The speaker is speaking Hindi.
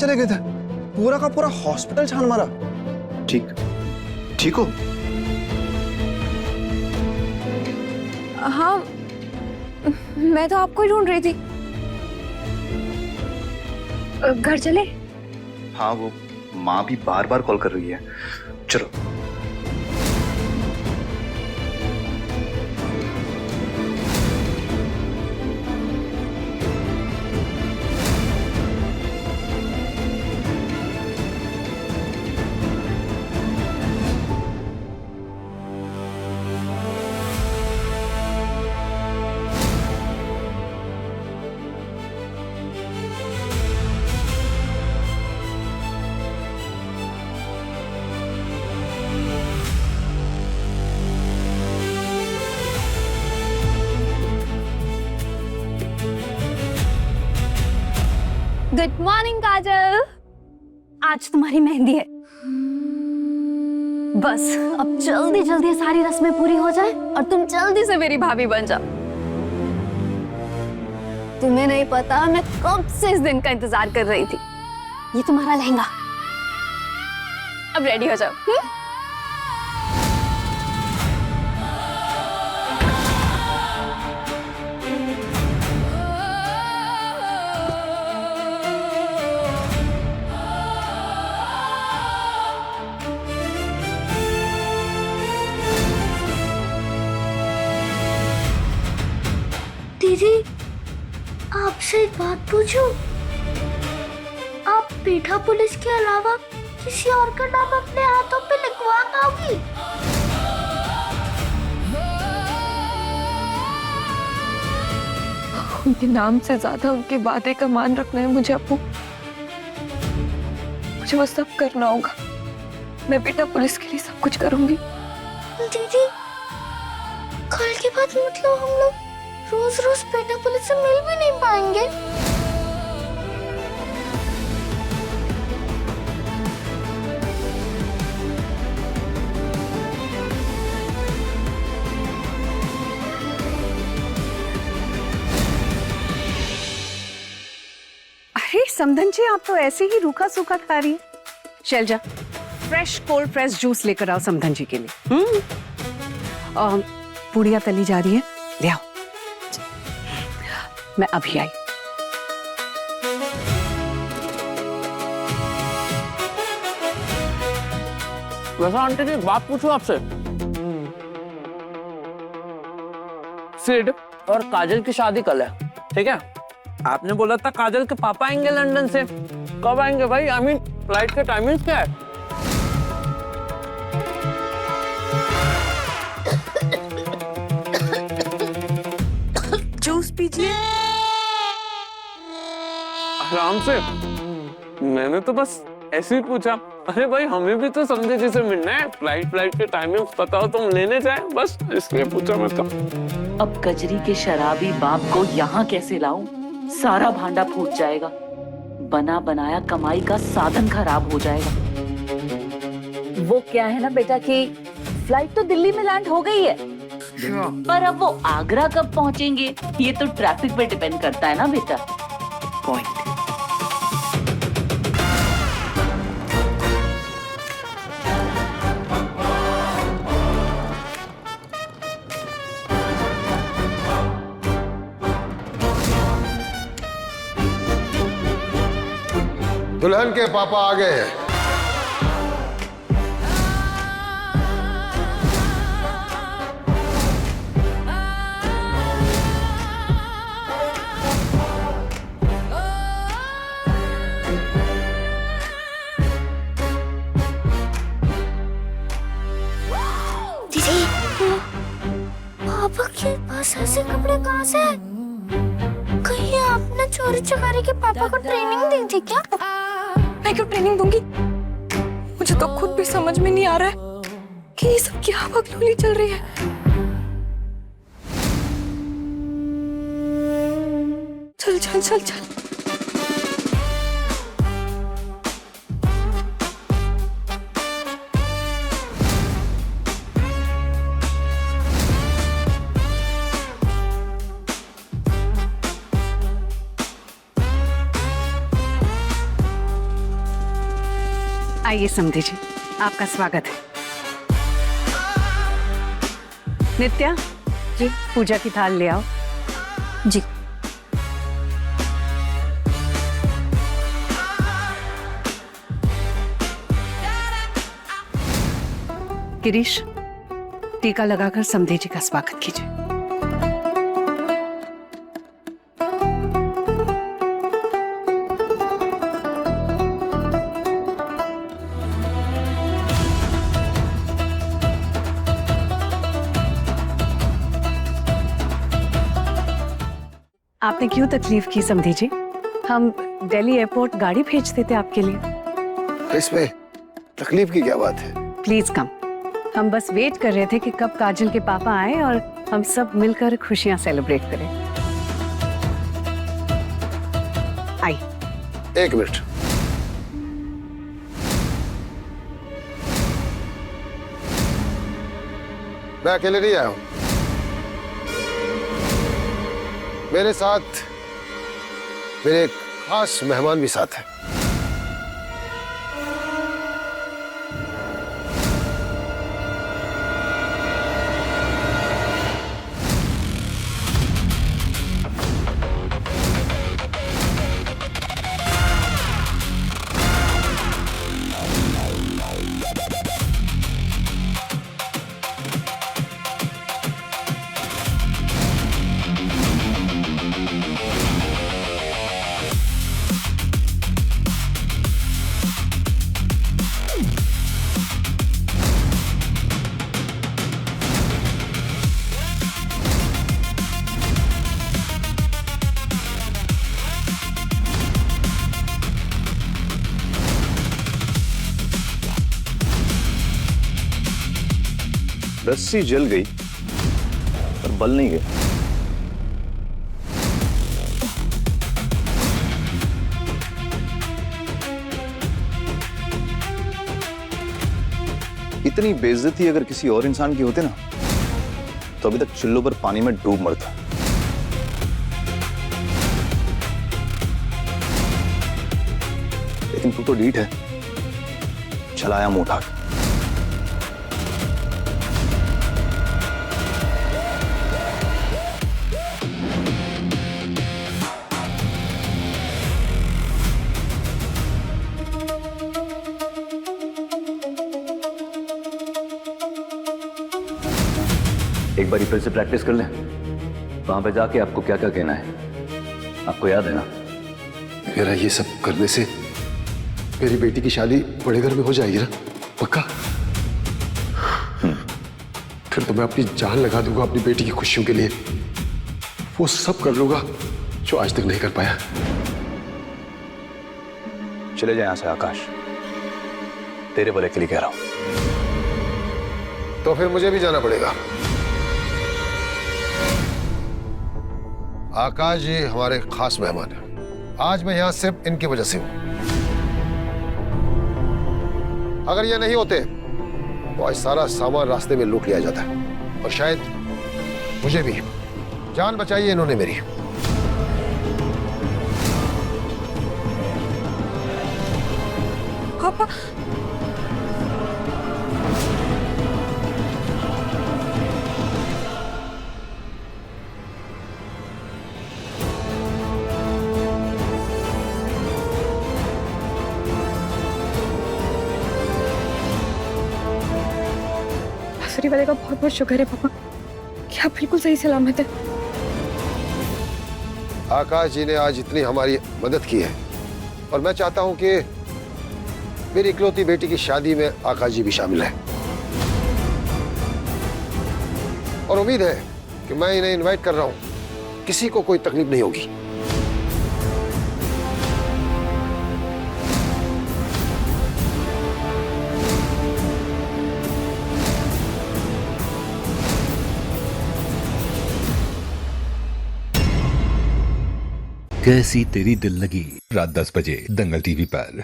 चले गए थे? पूरा का पूरा हॉस्पिटल छान मारा। ठीक ठीक हो? हाँ, मैं तो आपको ही ढूंढ रही थी। घर चले? हाँ, वो माँ भी बार बार कॉल कर रही है। चलो। गुड मॉर्निंग काजल, आज तुम्हारी मेहंदी है। बस अब जल्दी जल्दी सारी रस्में पूरी हो जाए और तुम जल्दी से मेरी भाभी बन जाओ। तुम्हें नहीं पता मैं कब से इस दिन का इंतजार कर रही थी। ये तुम्हारा लहंगा, अब रेडी हो जाओ। दीदी, आपसे एक बात पूछूं? आप पीठा पुलिस के अलावा किसी और का नाम अपने हाथों पे लिखवा पाओगी? उनके नाम से ज्यादा उनकी बातें का मान रखना है मुझे अपू। मुझे वो सब करना होगा। मैं बेटा पुलिस के लिए सब कुछ करूंगी। दीदी, कल के बाद मतलब हम लोग रोज रोज पेटा पुलिस से मिल भी नहीं पाएंगे। अरे समधन जी, आप तो ऐसे ही रूखा सूखा खा रही हैं। Shailaja, fresh cold press juice लेकर आओ समधन जी के लिए। पूड़ियाँ तली जा रही है, ले आओ। मैं अभी आई। वैसा आंटी जी, बात पूछूं आपसे? सिड और काजल की शादी कल है, ठीक है? आपने बोला था काजल के पापा आएंगे लंदन से। कब आएंगे भाई? आई मीन फ्लाइट का टाइमिंग क्या है? जूस पीजिए। आराम से। मैंने तो बस ऐसे ही पूछा। अरे भाई, हमें भी तो समझे जिसे मिलना है। फ्लाइट के टाइमिंग पता हो तो हम लेने जाए, बस इसलिए पूछा मैं तो। अब कजरी के शराबी बाप को यहाँ कैसे लाऊं? सारा भांडा फूट जाएगा। बना बनाया कमाई का साधन खराब हो जाएगा। वो क्या है ना बेटा कि फ्लाइट तो दिल्ली में लैंड हो गई है, पर अब वो आगरा कब पहुंचेंगे ये तो ट्रैफिक पे डिपेंड करता है ना बेटा। पॉइंट। दुल्हन के पापा आ गए हैं। दीदी, पापा के पास ऐसे कपड़े कहाँ से? कहीं आपने चोरी चकारी के पापा को ट्रेनिंग दी थी क्या? मैं क्यों ट्रेनिंग दूंगी? मुझे तो खुद भी समझ में नहीं आ रहा है कि ये सब क्या बकलोली चल रही है। चल चल चल चल। आइए समधी जी, आपका स्वागत है। नित्या जी, पूजा की थाल ले आओ। जी। गिरीश, टीका लगाकर समधी जी का स्वागत कीजिए। आपने क्यों तकलीफ की समधी जी? हम दिल्ली एयरपोर्ट गाड़ी भेज देते आपके लिए। इसमें तकलीफ की क्या बात है? Please come. हम बस वेट कर रहे थे कि कब काजल के पापा आए और हम सब मिलकर खुशियां सेलिब्रेट करें। आई। एक मिनट। मैं अकेले नहीं आया हूं, मेरे साथ मेरे खास मेहमान भी साथ हैं। रस्सी जल गई पर बल नहीं गया। इतनी बेइज्जती अगर किसी और इंसान की होती ना तो अभी तक चिल्लों पर पानी में डूब मरता। लेकिन तू तो ढीठ है, चलाया मुंह उठा के। एक बार फिर से प्रैक्टिस कर लें, वहां पे जाके आपको क्या क्या कहना है आपको याद है ना? मेरा ये सब करने से मेरी बेटी की शादी बड़े घर में हो जाएगी ना? पक्का? फिर तो मैं अपनी जान लगा दूंगा अपनी बेटी की खुशियों के लिए। वो सब कर लूंगा जो आज तक नहीं कर पाया। चले जाए यहां से आकाश, तेरे भले के लिए कह रहा हूं। तो फिर मुझे भी जाना पड़ेगा। आकाश जी हमारे खास मेहमान हैं। आज मैं यहां सिर्फ इनकी वजह से हूं। अगर ये नहीं होते तो आज सारा सामान रास्ते में लूट लिया जाता और शायद मुझे भी। जान बचाई है इन्होंने मेरी। पापा, बांसुरी वाले का बहुत बहुत शुक्र है पापा कि आप बिल्कुल सही सलामत है। आकाश जी ने आज इतनी हमारी मदद की है और मैं चाहता हूं कि मेरी इकलौती बेटी की शादी में आकाश जी भी शामिल है। और उम्मीद है कि मैं इन्हें इनवाइट कर रहा हूं, किसी को कोई तकलीफ नहीं होगी। कैसी तेरी दिल लगी, रात 10 बजे दंगल टीवी पर।